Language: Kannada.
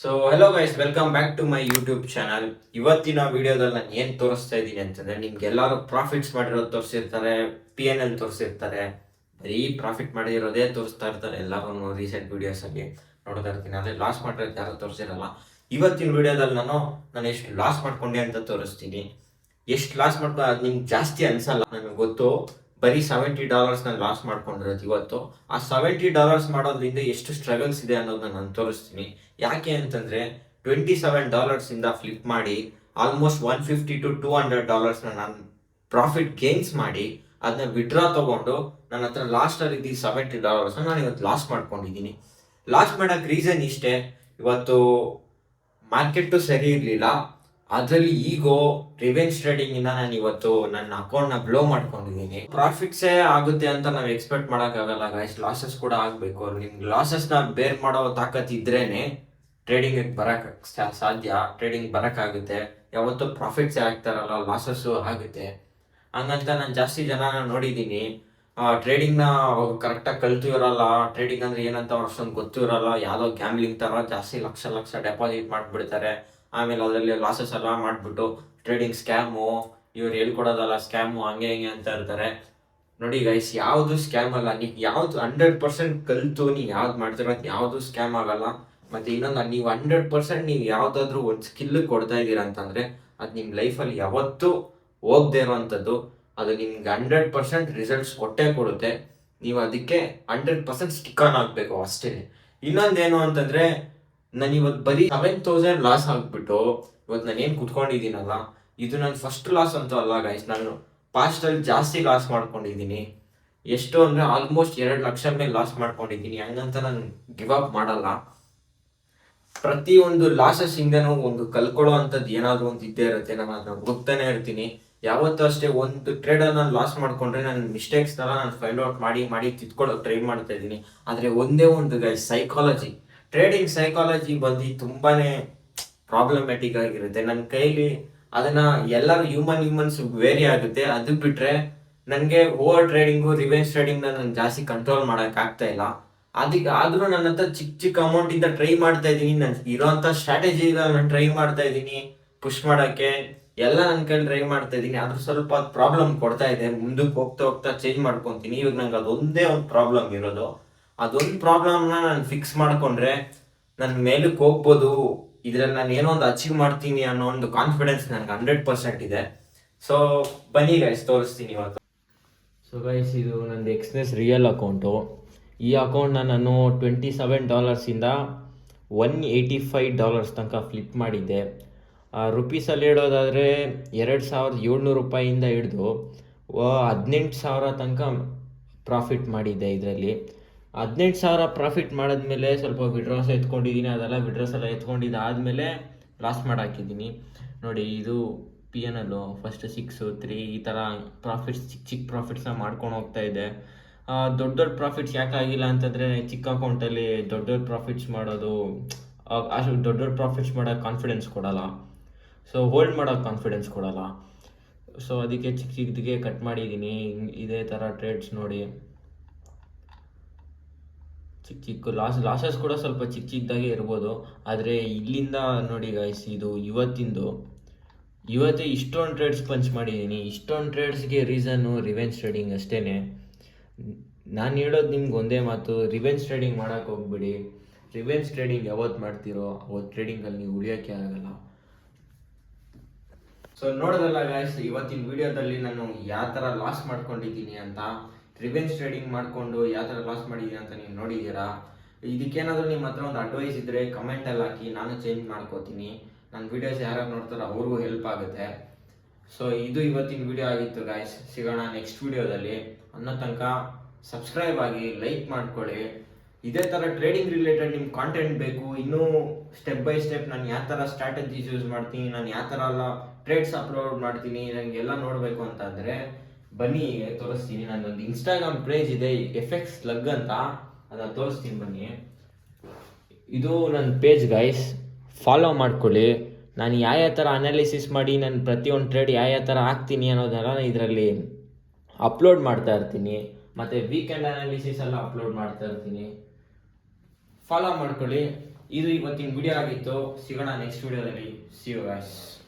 So hello guys, welcome back to my YouTube channel. ಇವತ್ತಿನ ವಿಡಿಯೋದಲ್ಲಿ ನಾನು ಏನು ತೋರಿಸ್ತಾ ಇದ್ದೀನಿ ಅಂತಂದ್ರೆ, ನಿಮ್ಗೆ ಎಲ್ಲರೂ ಪ್ರಾಫಿಟ್ಸ್ ಮಾಡಿರೋದು ತೋರಿಸಿರ್ತಾರೆ, PNL ತೋರಿಸಿರ್ತಾರೆ, ಬರೀ ಪ್ರಾಫಿಟ್ ಮಾಡಿರೋದೇ ತೋರಿಸ್ತಾ ಇರ್ತಾರೆ ಎಲ್ಲರೂ ರೀಸೆಂಟ್ ವಿಡಿಯೋಸಲ್ಲಿ ನೋಡ್ತಾ ಇರ್ತೀನಿ. ಆದರೆ ಲಾಸ್ ಮಾಡಿರೋದು ಯಾರು ತೋರಿಸಿರಲ್ಲ. ಇವತ್ತಿನ ವಿಡಿಯೋದಲ್ಲಿ ನಾನು ಎಷ್ಟು ಲಾಸ್ ಮಾಡ್ಕೊಂಡೆ ಅಂತ ತೋರಿಸ್ತೀನಿ. ಎಷ್ಟು ಲಾಸ್ ಮಾಡ್ಕೊ ಅದು ನಿಮ್ಗೆ ಜಾಸ್ತಿ ಅನ್ಸಲ್ಲ, ನನಗೆ ಗೊತ್ತು. ಬರೀ $70 ನಾನು ಲಾಸ್ ಮಾಡ್ಕೊಂಡಿರೋದು ಇವತ್ತು. ಆ $70 ಮಾಡೋದ್ರಿಂದ ಎಷ್ಟು ಸ್ಟ್ರಗಲ್ಸ್ ಇದೆ ಅನ್ನೋದನ್ನ ನಾನು ತೋರಿಸ್ತೀನಿ. ಯಾಕೆ ಅಂತಂದ್ರೆ, $27 ಇಂದ ಫ್ಲಿಪ್ ಮಾಡಿ ಆಲ್ಮೋಸ್ಟ್ $150 to $200 ನಾನು ಪ್ರಾಫಿಟ್ ಗೇನ್ಸ್ ಮಾಡಿ ಅದನ್ನ ವಿಡ್ರಾ ತಗೊಂಡು ನನ್ನ ಹತ್ರ ಲಾಸ್ಟಲ್ಲಿ ಇದ್ದ $70 ನಾನು ಇವತ್ತು ಲಾಸ್ ಮಾಡ್ಕೊಂಡಿದ್ದೀನಿ. ಲಾಸ್ ಮಾಡೋಕ್ಕೆ ರೀಸನ್ ಇಷ್ಟೇ. ಇವತ್ತು ಮಾರ್ಕೆಟು ಸರಿ ಇರಲಿಲ್ಲ, ಅದರಲ್ಲಿ ಈಗೋ ರಿವೆಂಜ್ ಟ್ರೇಡಿಂಗ್ ಇಂದ ನಾನು ಇವತ್ತು ನನ್ನ ಅಕೌಂಟ್ನ ಬ್ಲೋ ಮಾಡ್ಕೊಂಡಿದ್ದೀನಿ. ಪ್ರಾಫಿಟ್ಸೇ ಆಗುತ್ತೆ ಅಂತ ನಾವು ಎಕ್ಸ್ಪೆಕ್ಟ್ ಮಾಡೋಕ್ಕಾಗಲ್ಲ ಗೈಸ್, ಲಾಸಸ್ ಕೂಡ ಆಗಬೇಕು. ನಿಮ್ಗೆ ಲಾಸಸ್ನ ಬೇರ್ ಮಾಡೋ ತಾಕತ್ ಇದ್ರೇನೆ ಟ್ರೇಡಿಂಗ್ ಬರಕ್ಕೆ ಸಾಧ್ಯ, ಟ್ರೇಡಿಂಗ್ ಬರೋಕ್ಕಾಗುತ್ತೆ. ಯಾವತ್ತೂ ಪ್ರಾಫಿಟ್ಸೇ ಆಗ್ತಾರಲ್ಲ, ಲಾಸಸ್ಸು ಆಗುತ್ತೆ. ಹಂಗಂತ ನಾನು ಜಾಸ್ತಿ ಜನನ ನೋಡಿದ್ದೀನಿ, ಟ್ರೇಡಿಂಗ್ನ ಕರೆಕ್ಟಾಗಿ ಕಲ್ತು ಇರಲ್ಲ. ಟ್ರೇಡಿಂಗ್ ಅಂದರೆ ಏನಂತ ಅಷ್ಟೊಂದು ಗೊತ್ತು ಇರಲ್ಲ, ಯಾವುದೋ ಗ್ಯಾಮ್ಲಿಂಗ್ ಥರ ಜಾಸ್ತಿ ಲಕ್ಷ ಲಕ್ಷ ಡೆಪಾಸಿಟ್ ಮಾಡಿಬಿಡ್ತಾರೆ. ಆಮೇಲೆ ಅದರಲ್ಲಿ ಲಾಸಸ್ ಎಲ್ಲ ಮಾಡಿಬಿಟ್ಟು ಟ್ರೇಡಿಂಗ್ ಸ್ಕ್ಯಾಮು, ಇವ್ರು ಹೇಳ್ಕೊಡೋದಲ್ಲ ಸ್ಕ್ಯಾಮು, ಹಂಗೆ ಹಿಂಗೆ ಅಂತ ಇರ್ತಾರೆ. ನೋಡಿ ಗೈಸ್, ಯಾವುದು ಸ್ಕ್ಯಾಮ್ ಅಲ್ಲ. ನೀವು ಯಾವುದು 100% ಕಲಿತು ನೀವು ಯಾವ್ದು ಮಾಡ್ತಿರೋದು ಯಾವುದು ಸ್ಕ್ಯಾಮ್ ಆಗಲ್ಲ. ಮತ್ತು ಇನ್ನೊಂದು, ನೀವು 100% ನೀವು ಯಾವುದಾದ್ರೂ ಒಂದು ಸ್ಕಿಲ್ ಕೊಡ್ತಾ ಇದ್ದೀರಾ ಅಂತಂದರೆ ಅದು ನಿಮ್ಮ ಲೈಫಲ್ಲಿ ಯಾವತ್ತೂ ಹೋಗದೆ ಇರೋವಂಥದ್ದು. ಅದು ನಿಮ್ಗೆ 100% ರಿಸಲ್ಟ್ಸ್ ಕೊಟ್ಟೇ ಕೊಡುತ್ತೆ. ನೀವು ಅದಕ್ಕೆ 100% ಸ್ಟಿಕ್ ಆನ್ ಆಗಬೇಕು ಅಷ್ಟೇ. ಇನ್ನೊಂದೇನು ಅಂತಂದರೆ, ನಾನು ಇವತ್ತು ಬರೀ 7,000 ಲಾಸ್ ಆಗಿಬಿಟ್ಟು ಇವತ್ತು ನಾನು ಏನು ಕುತ್ಕೊಂಡಿದ್ದೀನಲ್ಲ, ಇದು ನನ್ನ ಫಸ್ಟ್ ಲಾಸ್ ಅಂತೂ ಅಲ್ಲ ಗೈಸ್. ನಾನು ಪಾಸ್ಟಲ್ಲಿ ಜಾಸ್ತಿ ಲಾಸ್ ಮಾಡ್ಕೊಂಡಿದ್ದೀನಿ. ಎಷ್ಟು ಅಂದರೆ ಆಲ್ಮೋಸ್ಟ್ 2 ಲಕ್ಷ ಮೇಲೆ ಲಾಸ್ ಮಾಡ್ಕೊಂಡಿದ್ದೀನಿ. ಹಂಗಂತ ನಾನು ಗಿವ್ ಅಪ್ ಮಾಡಲ್ಲ. ಪ್ರತಿಯೊಂದು ಲಾಸಸ್ ಹಿಂದೆನೂ ಒಂದು ಕಲ್ಕೊಳ್ಳೋ ಅಂಥದ್ದು ಏನಾದರೂ ಒಂದು ಇದ್ದೇ ಇರುತ್ತೆ. ನಾನು ಅದನ್ನ ಹೋಗ್ತಾನೆ ಇರ್ತೀನಿ. ಯಾವತ್ತೂ ಅಷ್ಟೇ, ಒಂದು ಟ್ರೇಡರ್ ನಾನು ಲಾಸ್ ಮಾಡಿಕೊಂಡ್ರೆ ನನ್ನ ಮಿಸ್ಟೇಕ್ಸ್ ಥರ ನಾನು ಫೈಂಡ್ ಔಟ್ ಮಾಡಿ ತಿದ್ಕೊಳ್ಳೋಕೆ ಟ್ರೈ ಮಾಡ್ತಾ ಇದ್ದೀನಿ. ಆದರೆ ಒಂದೇ ಒಂದು ಗೈಸ್, ಸೈಕಾಲಜಿ, ಟ್ರೇಡಿಂಗ್ ಸೈಕಾಲಜಿ ಬಂದು ತುಂಬಾ ಪ್ರಾಬ್ಲಮ್ಯಾಟಿಕ್ ಆಗಿರುತ್ತೆ. ನನ್ನ ಕೈಲಿ ಅದನ್ನು ಎಲ್ಲರೂ ಹ್ಯೂಮನ್ಸ್ ವೇರಿ ಆಗುತ್ತೆ. ಅದು ಬಿಟ್ಟರೆ ನನಗೆ ಓವರ್ ಟ್ರೇಡಿಂಗು, ರಿವೆಂಜ್ ಟ್ರೇಡಿಂಗ್ನ ನಾನು ಜಾಸ್ತಿ ಕಂಟ್ರೋಲ್ ಮಾಡೋಕ್ಕಾಗ್ತಾ ಇಲ್ಲ. ಅದಕ್ಕೆ ಆದರೂ ನನ್ನ ಹತ್ರ ಚಿಕ್ಕ ಅಮೌಂಟಿಂದ ಟ್ರೈ ಮಾಡ್ತಾ ಇದ್ದೀನಿ. ನಾನು ಇರೋಂಥ ಸ್ಟ್ರಾಟಜಿ ನಾನು ಟ್ರೈ ಮಾಡ್ತಾ ಇದ್ದೀನಿ ಪುಷ್ ಮಾಡೋಕ್ಕೆ, ಎಲ್ಲ ನನ್ನ ಕೈಲಿ ಟ್ರೈ ಮಾಡ್ತಾ ಇದ್ದೀನಿ. ಆದರೂ ಸ್ವಲ್ಪ ಪ್ರಾಬ್ಲಮ್ ಕೊಡ್ತಾ ಇದೆ. ಮುಂದಕ್ಕೆ ಹೋಗ್ತಾ ಚೇಂಜ್ ಮಾಡ್ಕೊತೀನಿ. ಇವಾಗ ನಂಗೆ ಅದೊಂದೇ ಒಂದು ಪ್ರಾಬ್ಲಮ್ ಇರೋದು. ಅದೊಂದು ಪ್ರಾಬ್ಲಮ್ನ ನಾನು ಫಿಕ್ಸ್ ಮಾಡಿಕೊಂಡ್ರೆ ನನ್ನ ಮೇಲಕ್ಕೆ ಹೋಗ್ಬೋದು. ಇದರಲ್ಲಿ ನಾನು ಏನೋ ಒಂದು ಅಚೀವ್ ಮಾಡ್ತೀನಿ ಅನ್ನೋ ಒಂದು ಕಾನ್ಫಿಡೆನ್ಸ್ ನನಗೆ 100% ಇದೆ. ಸೊ ಬನ್ನಿ ಗೈಸ್, ತೋರಿಸ್ತೀನಿ ಇವತ್ತು. ಸೊ ಗೈಸ್, ಇದು ನಂದು ಎಕ್ಸ್ನೆಸ್ ರಿಯಲ್ ಅಕೌಂಟು. ಈ ಅಕೌಂಟ್ನ ನಾನು $27ಇಂದ $185 ತನಕ ಫ್ಲಿಪ್ ಮಾಡಿದ್ದೆ. ರುಪೀಸಲ್ಲಿ ಹೇಳೋದಾದರೆ $2,700 ಹಿಡಿದು 18,000 ತನಕ ಪ್ರಾಫಿಟ್ ಮಾಡಿದ್ದೆ. ಇದರಲ್ಲಿ 18,000 ಪ್ರಾಫಿಟ್ ಮಾಡಿದ್ಮೇಲೆ ಸ್ವಲ್ಪ ವಿಡ್ರಾಸ್ ಎತ್ಕೊಂಡಿದ್ದೀನಿ. ಅದೆಲ್ಲ ವಿಡ್ರಾಸ್ ಎಲ್ಲ ಎತ್ಕೊಂಡಿದ್ದಾದಮೇಲೆ ಲಾಸ್ ಮಾಡಾಕಿದ್ದೀನಿ. ನೋಡಿ, ಇದು PNL ಫಸ್ಟ್ 6, 3 ಈ ಥರ ಪ್ರಾಫಿಟ್ಸ್, ಚಿಕ್ಕ ಪ್ರಾಫಿಟ್ಸ್ನ ಮಾಡ್ಕೊಂಡು ಹೋಗ್ತಾ ಇದೆ. ದೊಡ್ಡ ಪ್ರಾಫಿಟ್ಸ್ ಯಾಕೆ ಆಗಿಲ್ಲ ಅಂತಂದರೆ, ಚಿಕ್ಕ ಅಕೌಂಟಲ್ಲಿ ದೊಡ್ಡ ಪ್ರಾಫಿಟ್ಸ್ ಮಾಡೋದು ಅಷ್ಟು ದೊಡ್ಡ ಪ್ರಾಫಿಟ್ಸ್ ಮಾಡೋಕ್ಕೆ ಕಾನ್ಫಿಡೆನ್ಸ್ ಕೊಡಲ್ಲ. ಸೊ ಹೋಲ್ಡ್ ಮಾಡೋಕ್ಕೆ ಕಾನ್ಫಿಡೆನ್ಸ್ ಕೊಡಲ್ಲ. ಸೊ ಅದಕ್ಕೆ ಚಿಕ್ಕದಿಗೆ ಕಟ್ ಮಾಡಿದ್ದೀನಿ. ಇದೇ ಥರ ಟ್ರೇಡ್ಸ್ ನೋಡಿ, ಚಿಕ್ಕ ಲಾಸಸ್ ಕೂಡ ಸ್ವಲ್ಪ ಚಿಕ್ಕದಾಗೆ ಇರ್ಬೋದು. ಆದರೆ ಇಲ್ಲಿಂದ ನೋಡಿ ಗೈಸ್, ಇದು ಇವತ್ತೇ ಇಷ್ಟೊಂದು ಟ್ರೇಡ್ಸ್ ಪಂಚ್ ಮಾಡಿದ್ದೀನಿ. ಇಷ್ಟೊಂದು ಟ್ರೇಡ್ಸ್ಗೆ ರೀಸನ್ನು ರಿವೆಂಜ್ ಟ್ರೇಡಿಂಗ್ ಅಷ್ಟೇ. ನಾನು ಹೇಳೋದು ನಿಮ್ಗೆ ಒಂದೇ ಮಾತು, ರಿವೆಂಜ್ ಟ್ರೇಡಿಂಗ್ ಮಾಡೋಕ್ಕೆ ಹೋಗ್ಬಿಡಿ. ರಿವೆಂಜ್ ಟ್ರೇಡಿಂಗ್ ಯಾವತ್ತು ಮಾಡ್ತೀರೋ ಅವತ್ತು ಟ್ರೇಡಿಂಗಲ್ಲಿ ನೀವು ಉಳಿಯೋಕ್ಕೆ ಆಗಲ್ಲ. ಸೊ ನೋಡೋದಲ್ಲ ಗಾಯ್ಸ್, ಇವತ್ತಿನ ವಿಡಿಯೋದಲ್ಲಿ ನಾನು ಯಾವ ಥರ ಲಾಸ್ ಮಾಡ್ಕೊಂಡಿದ್ದೀನಿ ಅಂತ, ರಿವೆಂಜ್ ಟ್ರೇಡಿಂಗ್ ಮಾಡಿಕೊಂಡು ಯಾವ ಥರ ಲಾಸ್ ಮಾಡಿದ್ದೀನಿ ಅಂತ ನೀವು ನೋಡಿದ್ದೀರಾ. ಇದಕ್ಕೇನಾದರೂ ನಿಮ್ಮ ಹತ್ರ ಒಂದು ಅಡ್ವೈಸ್ ಇದ್ದರೆ ಕಮೆಂಟಲ್ಲಿ ಹಾಕಿ, ನಾನು ಚೇಂಜ್ ಮಾಡ್ಕೋತೀನಿ. ನನ್ನ ವೀಡಿಯೋಸ್ ಯಾರು ನೋಡ್ತಾರೋ ಅವ್ರಿಗೂ ಹೆಲ್ಪ್ ಆಗುತ್ತೆ. ಸೊ ಇದು ಇವತ್ತಿನ ವಿಡಿಯೋ ಆಗಿತ್ತು ಗಾಯ್ಸ್. ಸಿಗೋಣ ನೆಕ್ಸ್ಟ್ ವಿಡಿಯೋದಲ್ಲಿ. ಅನ್ನೋ ತನಕ ಸಬ್ಸ್ಕ್ರೈಬ್ ಆಗಿ, ಲೈಕ್ ಮಾಡ್ಕೊಳ್ಳಿ. ಇದೇ ಥರ ಟ್ರೇಡಿಂಗ್ ರಿಲೇಟೆಡ್ ನಿಮ್ಮ ಕಾಂಟೆಂಟ್ ಬೇಕು. ಇನ್ನೂ ಸ್ಟೆಪ್ ಬೈ ಸ್ಟೆಪ್ ನಾನು ಯಾವ ಥರ ಸ್ಟ್ರಾಟಜೀಸ್ ಯೂಸ್ ಮಾಡ್ತೀನಿ, ನಾನು ಯಾವ ಥರ ಎಲ್ಲ ಟ್ರೇಡ್ಸ್ ಅಪ್ಲೋಡ್ ಮಾಡ್ತೀನಿ, ನನಗೆಲ್ಲ ನೋಡಬೇಕು ಅಂತಂದರೆ ಬನ್ನಿ ತೋರಿಸ್ತೀನಿ. ನನ್ನೊಂದು ಇನ್ಸ್ಟಾಗ್ರಾಮ್ ಪೇಜ್ ಇದೆ, FX Slug ಅಂತ, ಅದನ್ನು ತೋರಿಸ್ತೀನಿ ಬನ್ನಿ. ಇದು ನನ್ನ ಪೇಜ್ ಗೈಸ್, ಫಾಲೋ ಮಾಡ್ಕೊಳ್ಳಿ. ನಾನು ಯಾವ ಥರ ಅನಾಲಿಸಿಸ್ ಮಾಡಿ ನಾನು ಪ್ರತಿಯೊಂದು ಟ್ರೇಡ್ ಯಾವ ಥರ ಹಾಕ್ತೀನಿ ಅನ್ನೋದೆಲ್ಲ ಇದರಲ್ಲಿ ಅಪ್ಲೋಡ್ ಮಾಡ್ತಾ ಇರ್ತೀನಿ. ಮತ್ತು ವೀಕೆಂಡ್ ಅನಾಲಿಸಿಸ್ ಎಲ್ಲ ಅಪ್ಲೋಡ್ ಮಾಡ್ತಾ ಇರ್ತೀನಿ. ಫಾಲೋ ಮಾಡ್ಕೊಳ್ಳಿ. ಇದು ಇವತ್ತಿನ ವಿಡಿಯೋ ಆಗಿತ್ತು. ಸಿಗೋಣ ನೆಕ್ಸ್ಟ್ ವಿಡಿಯೋದಲ್ಲಿ. See you guys.